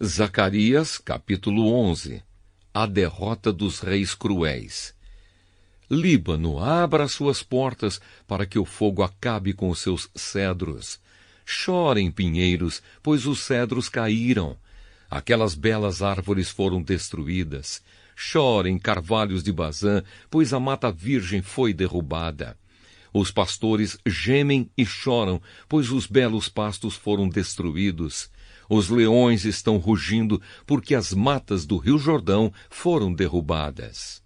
Zacarias, capítulo 11. A derrota dos reis cruéis. Líbano, abra suas portas, para que o fogo acabe com os seus cedros. Chorem, pinheiros, pois os cedros caíram. Aquelas belas árvores foram destruídas. Chorem, carvalhos de Bazã, pois a mata virgem foi derrubada. Os pastores gemem e choram, pois os belos pastos foram destruídos. Os leões estão rugindo, porque as matas do Rio Jordão foram derrubadas.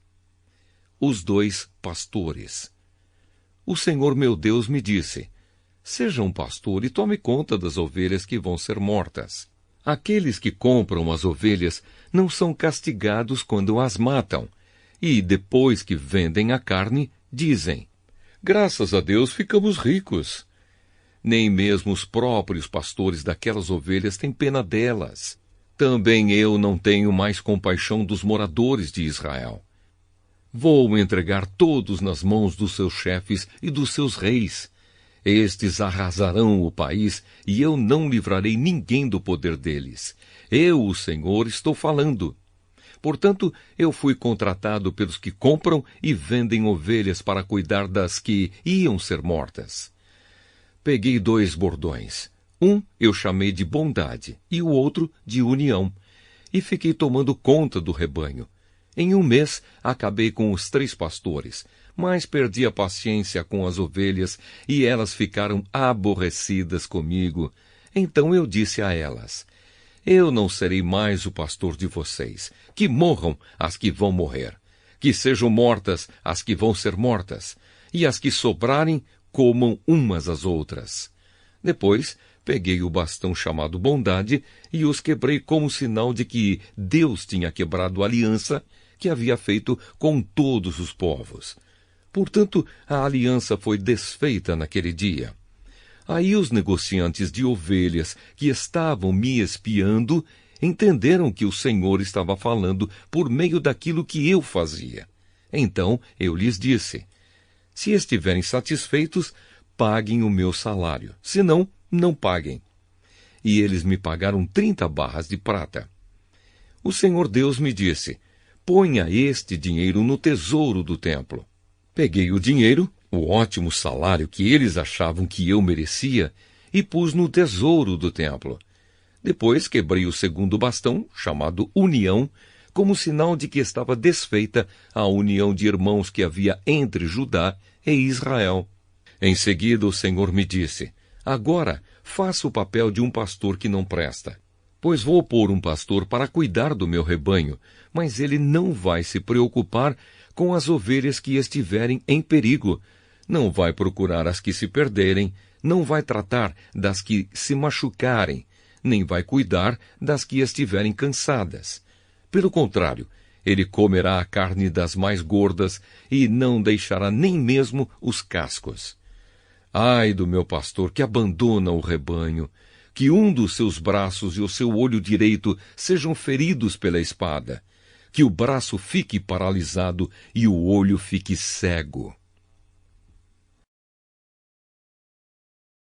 Os dois pastores. O Senhor meu Deus me disse: seja um pastor e tome conta das ovelhas que vão ser mortas. Aqueles que compram as ovelhas não são castigados quando as matam, e depois que vendem a carne, dizem: graças a Deus ficamos ricos. Nem mesmo os próprios pastores daquelas ovelhas têm pena delas. Também eu não tenho mais compaixão dos moradores de Israel. Vou entregar todos nas mãos dos seus chefes e dos seus reis. Estes arrasarão o país, e eu não livrarei ninguém do poder deles. Eu, o Senhor, estou falando. Portanto, eu fui contratado pelos que compram e vendem ovelhas para cuidar das que iam ser mortas. Peguei 2 bordões. Um eu chamei de bondade e o outro de união, e fiquei tomando conta do rebanho. Em 1 mês, acabei com os 3 pastores, mas perdi a paciência com as ovelhas e elas ficaram aborrecidas comigo. Então eu disse a elas: eu não serei mais o pastor de vocês. Que morram as que vão morrer. Que sejam mortas as que vão ser mortas. E as que sobrarem, comam umas às outras. Depois, peguei o bastão chamado bondade e os quebrei como sinal de que Deus tinha quebrado a aliança que havia feito com todos os povos. Portanto, a aliança foi desfeita naquele dia. Aí os negociantes de ovelhas que estavam me espiando entenderam que o Senhor estava falando por meio daquilo que eu fazia. Então eu lhes disse: se estiverem satisfeitos, paguem o meu salário. Se não, não paguem. E eles me pagaram 30 barras de prata. O Senhor Deus me disse: ponha este dinheiro no tesouro do templo. Peguei o dinheiro, o ótimo salário que eles achavam que eu merecia, e pus no tesouro do templo. Depois quebrei o segundo bastão, chamado união, como sinal de que estava desfeita a união de irmãos que havia entre Judá e Israel. Em seguida o Senhor me disse: agora faça o papel de um pastor que não presta. Pois vou pôr um pastor para cuidar do meu rebanho, mas ele não vai se preocupar com as ovelhas que estiverem em perigo, não vai procurar as que se perderem, não vai tratar das que se machucarem, nem vai cuidar das que estiverem cansadas. Pelo contrário, ele comerá a carne das mais gordas e não deixará nem mesmo os cascos. Ai do meu pastor que abandona o rebanho, que um dos seus braços e o seu olho direito sejam feridos pela espada, que o braço fique paralisado e o olho fique cego.